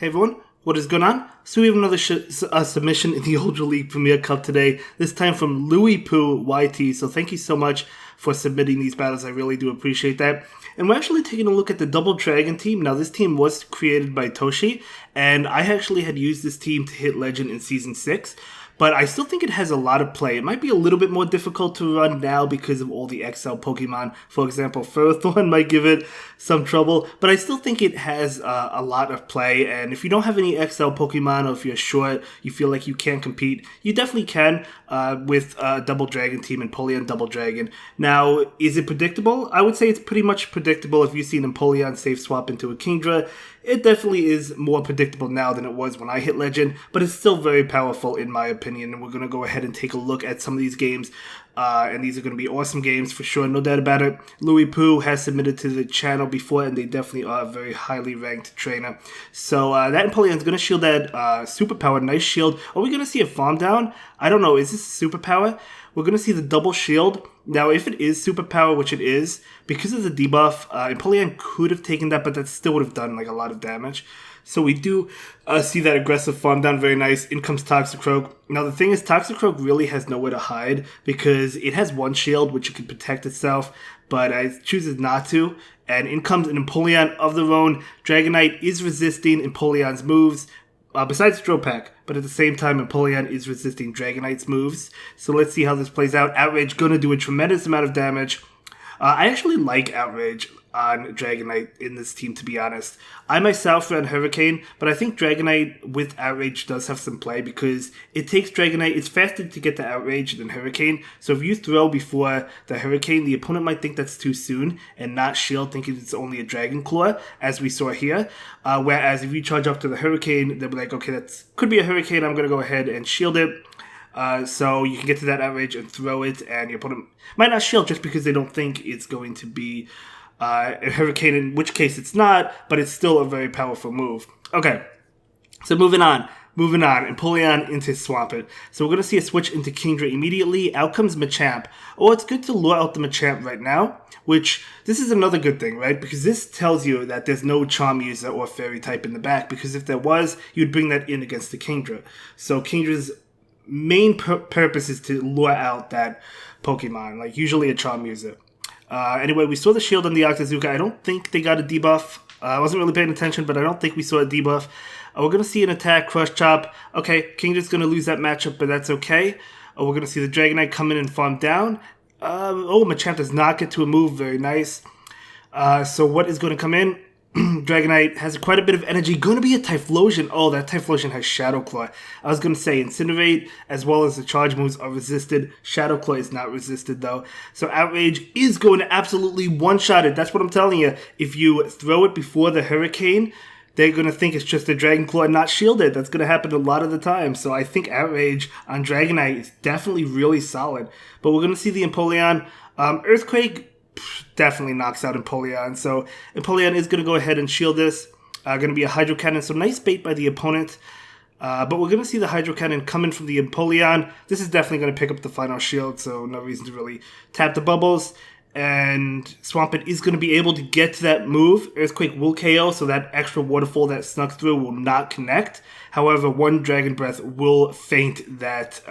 Hey everyone, what is going on? So we have another submission in the Ultra League Premier Cup today, this time from Louis Poo YT, so thank you so much for submitting these battles, I really do appreciate that. And we're actually taking a look at the Double Dragon team. Now this team was created by Toshi, and I actually had used this team to hit Legend in Season 6, but I still think it has a lot of play. It might be a little bit more difficult to run now because of all the XL Pokemon. For example, Ferrothorn might give it some trouble, but I still think it has a lot of play. And if you don't have any XL Pokemon, or if you're short, you feel like you can't compete, you definitely can with Double Dragon team and Empoleon Double Dragon. Now, is it predictable? I would say it's pretty much predictable. If you see an Empoleon safe swap into a Kingdra, it definitely is more predictable now than it was when I hit Legend, but it's still very powerful in my opinion, and we're going to go ahead and take a look at some of these games, and these are going to be awesome games for sure, no doubt about it. Louis Poo has submitted to the channel before, and they definitely are a very highly ranked trainer. So that Empoleon is going to shield that superpower, nice shield. Are we going to see a farm down? I don't know, is this a superpower? We're going to see the double shield. Now, if it is superpower, which it is, because of the debuff, Empoleon could have taken that, but that still would have done like a lot of damage. So we do see that aggressive farm down, very nice. In comes Toxicroak. Now the thing is, Toxicroak really has nowhere to hide because it has one shield which it can protect itself, but it chooses not to. And in comes an Empoleon of their own. Dragonite is resisting Empoleon's moves, besides Dropack, but at the same time, Empoleon is resisting Dragonite's moves. So let's see how this plays out. Outrage gonna do a tremendous amount of damage. I actually like Outrage on Dragonite in this team, to be honest. I myself ran Hurricane, but I think Dragonite with Outrage does have some play because it takes Dragonite, it's faster to get the Outrage than Hurricane, so if you throw before the Hurricane, the opponent might think that's too soon and not shield, thinking it's only a Dragon Claw, as we saw here. Whereas if you charge up to the Hurricane, they'll be like, okay, that could be a Hurricane, I'm going to go ahead and shield it. So you can get to that outrage and throw it, and your opponent might not shield just because they don't think it's going to be a Hurricane, in which case it's not, but it's still a very powerful move. Okay, so moving on, Empoleon into Swampert. So we're going to see a switch into Kingdra immediately. Out comes Machamp. Oh, it's good to lure out the Machamp right now, which, this is another good thing, right? Because this tells you that there's no Charm user or Fairy type in the back, because if there was, you'd bring that in against the Kingdra. So Kingdra's main purpose is to lure out that Pokemon, like usually a Charm user. Anyway, we saw the shield on the Octazooka. I don't think they got a debuff. I wasn't really paying attention, but I don't think we saw a debuff. We're going to see an attack, Crush Chop. Okay, Kingdra's going to lose that matchup, but that's okay. We're going to see the Dragonite come in and farm down. Machamp does not get to a move. Very nice. So what is going to come in? Dragonite has quite a bit of energy. Going to be a Typhlosion. Oh, that Typhlosion has Shadow Claw. I was going to say Incinerate as well as the charge moves are resisted. Shadow Claw is not resisted though. So Outrage is going to absolutely one-shot it. That's what I'm telling you. If you throw it before the Hurricane, they're going to think it's just a Dragon Claw and not shielded. That's going to happen a lot of the time. So I think Outrage on Dragonite is definitely really solid. But we're going to see the Empoleon. Earthquake definitely knocks out Empoleon. So Empoleon is going to go ahead and shield this. Going to be a Hydro Cannon. So nice bait by the opponent. But we're going to see the Hydro Cannon coming from the Empoleon. This is definitely going to pick up the final shield. So no reason to really tap the bubbles. And Swampert is going to be able to get to that move. Earthquake will KO, so that extra waterfall that snuck through will not connect. However, one Dragon Breath will feint that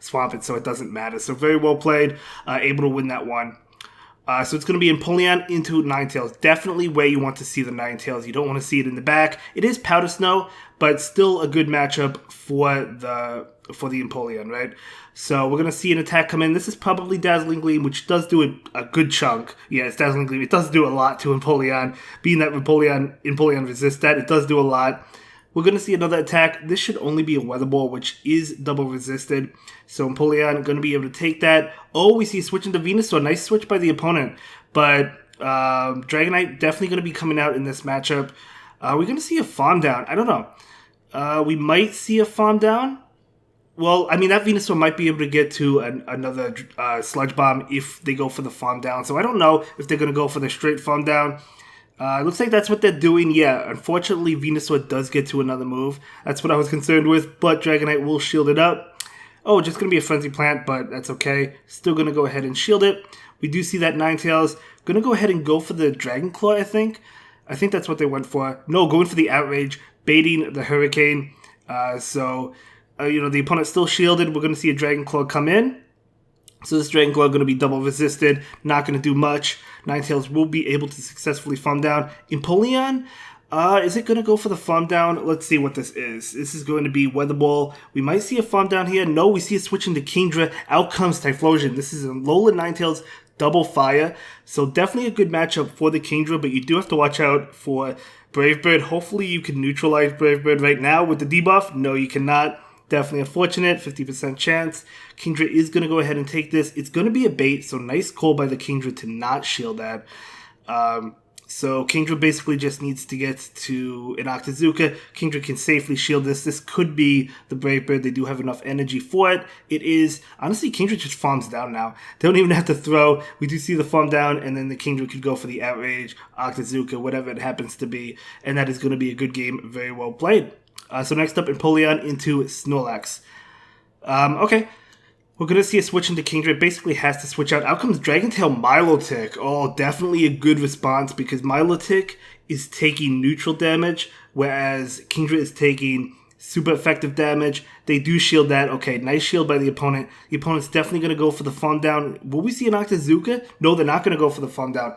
Swampert, so it doesn't matter. So very well played, able to win that one. So it's going to be Empoleon into Ninetales. Definitely where you want to see the Ninetales. You don't want to see it in the back. It is Powder Snow, but still a good matchup for the Empoleon, right? So we're going to see an attack come in. This is probably Dazzling Gleam, which does do a good chunk. Yeah, it's Dazzling Gleam. It does do a lot to Empoleon. Being that Empoleon resists that, it does do a lot. We're going to see another attack. This should only be a Weather Ball, which is double resisted. So Empoleon going to be able to take that. Oh, we see a switch into Venusaur. Nice switch by the opponent. But Dragonite definitely going to be coming out in this matchup. We're going to see a farm down. I don't know. We might see a farm down. Well, I mean, that Venusaur might be able to get to another Sludge Bomb if they go for the farm down. So I don't know if they're going to go for the straight farm down. It looks like that's what they're doing. Yeah, unfortunately, Venusaur does get to another move. That's what I was concerned with, but Dragonite will shield it up. Oh, just going to be a Frenzy Plant, but that's okay. Still going to go ahead and shield it. We do see that Ninetales. Going to go ahead and go for the Dragon Claw, I think. I think that's what they went for. No, going for the Outrage. baiting the Hurricane. The opponent's still shielded. We're going to see a Dragon Claw come in. So this Dragon Claw going to be double resisted, not going to do much. Ninetales will be able to successfully farm down. Empoleon, is it going to go for the farm down? Let's see what this is. This is going to be Weather Ball. We might see a farm down here. No, we see it switching to Kingdra. Out comes Typhlosion. This is a Alolan Ninetales double fire. So definitely a good matchup for the Kingdra, but you do have to watch out for Brave Bird. Hopefully you can neutralize Brave Bird right now with the debuff. No, you cannot. Definitely unfortunate, 50% chance. Kingdra is going to go ahead and take this. It's going to be a bait, so nice call by the Kingdra to not shield that. So Kingdra basically just needs to get to an Octazooka. Kingdra can safely shield this. This could be the Brave Bird. They do have enough energy for it. It is. Honestly, Kingdra just farms down now. They don't even have to throw. We do see the farm down, and then the Kingdra could go for the Outrage, Octazooka, whatever it happens to be. And that is going to be a good game. Very well played. So next up, Empoleon into Snorlax. Okay. We're going to see a switch into Kingdra. It basically has to switch out. Out comes Dragon Tail Milotic. Oh, definitely a good response because Milotic is taking neutral damage, whereas Kingdra is taking super effective damage. They do shield that. Okay, nice shield by the opponent. The opponent's definitely going to go for the farm down. Will we see an Octazooka? No, they're not going to go for the farm down.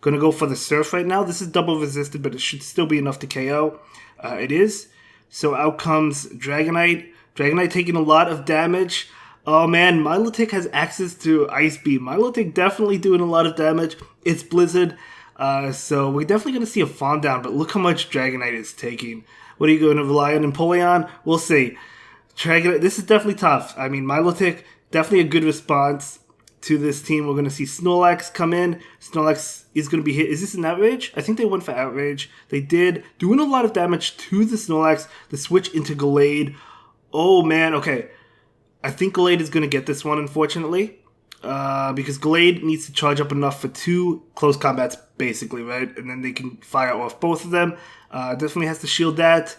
Going to go for the Surf right now. This is double resisted, but it should still be enough to KO. It is. So out comes Dragonite. Dragonite taking a lot of damage. Oh man, Milotic has access to Ice Beam. Milotic definitely doing a lot of damage. It's Blizzard. So we're definitely going to see a farm down, but look how much Dragonite is taking. What are you going to rely on? Empoleon? We'll see. Dragonite, this is definitely tough. I mean, Milotic, definitely a good response to this team. We're going to see Snorlax come in. Snorlax is going to be hit. Is this an Outrage? I think they went for Outrage. They did. Doing a lot of damage to the Snorlax. The switch into Gallade. Oh, man. Okay. I think Gallade is going to get this one, unfortunately. Because Gallade needs to charge up enough for 2 close combats, basically, right? And then they can fire off both of them. Definitely has to shield that.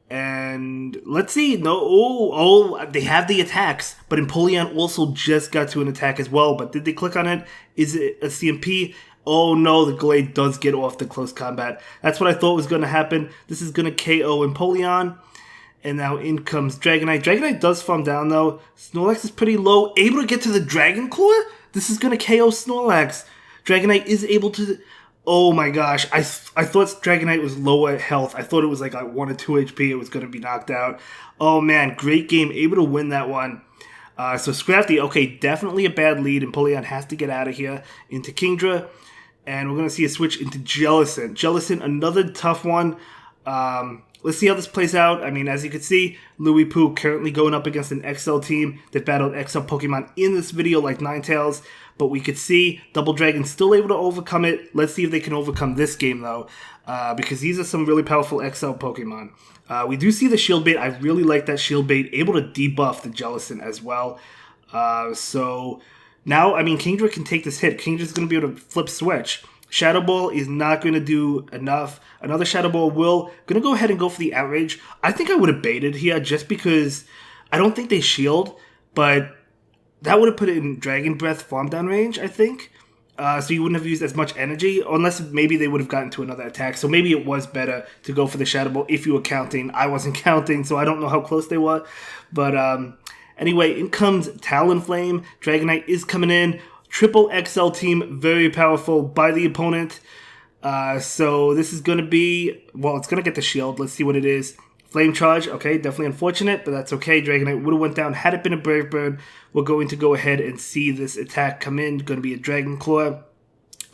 And let's see. No, they have the attacks, but Empoleon also just got to an attack as well. But did they click on it? Is it a CMP? Oh no, the Gallade does get off the close combat. That's what I thought was going to happen. This is going to KO Empoleon. And now in comes Dragonite. Dragonite does farm down though. Snorlax is pretty low. Able to get to the Dragon Claw? This is going to KO Snorlax. Dragonite is able to... Oh my gosh. I thought Dragonite was lower health. I thought it was like 1 or 2 HP. It was going to be knocked out. Oh man, great game. Able to win that one. So Scrafty, okay, definitely a bad lead. Empoleon has to get out of here into Kingdra. And we're going to see a switch into Jellicent. Jellicent, another tough one. Let's see how this plays out. I mean, as you can see, Louis Poo currently going up against an XL team that battled XL Pokemon in this video like Ninetales. But we could see Double Dragon still able to overcome it. Let's see if they can overcome this game, though. Because these are some really powerful XL Pokemon. We do see the Shield Bait. I really like that Shield Bait. Able to debuff the Jellicent as well. So now, I mean, Kingdra can take this hit. Kingdra's going to be able to flip switch. Shadow Ball is not going to do enough. Another Shadow Ball will. Going to go ahead and go for the Outrage. I think I would have baited here just because I don't think they shield, but that would have put it in Dragon Breath farm down range, I think. So you wouldn't have used as much energy, unless maybe they would have gotten to another attack. So maybe it was better to go for the Shadow Ball if you were counting. I wasn't counting, so I don't know how close they were. But anyway, in comes Talonflame. Dragonite is coming in. Triple XL team, very powerful by the opponent. So this is going to be... Well, it's going to get the shield. Let's see what it is. Flame Charge, okay, definitely unfortunate, but that's okay. Dragonite would have went down had it been a Brave Bird. We're going to go ahead and see this attack come in. Going to be a Dragon Claw.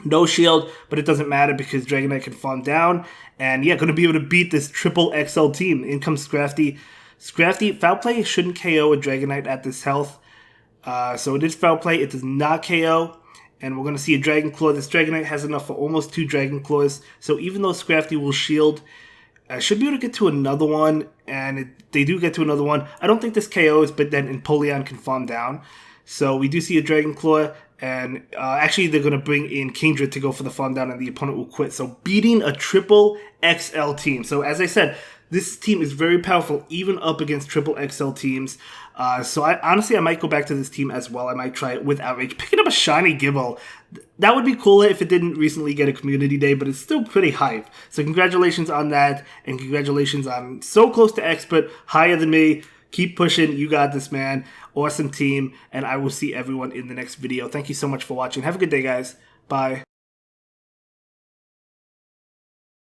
No shield, but it doesn't matter because Dragonite can farm down. And yeah, going to be able to beat this triple XL team. In comes Scrafty. Scrafty, Foul Play shouldn't KO a Dragonite at this health. So it is Foul Play. It does not KO. And we're going to see a Dragon Claw. This Dragonite has enough for almost 2 Dragon Claws. So even though Scrafty will shield, should be able to get to another one. And they do get to another one. I don't think this KOs, but then Empoleon can farm down. So we do see a Dragon Claw. And actually, they're going to bring in Kingdra to go for the farm down, and the opponent will quit. So beating a triple XL team. So as I said, This team is very powerful, even up against triple XL teams. So honestly, I might go back to this team as well. I might try it with Outrage. Picking up a shiny Gibble, that would be cooler if it didn't recently get a community day, but it's still pretty hype. So congratulations on that, and congratulations on so close to expert, higher than me. Keep pushing. You got this, man. Awesome team, and I will see everyone in the next video. Thank you so much for watching. Have a good day, guys. Bye.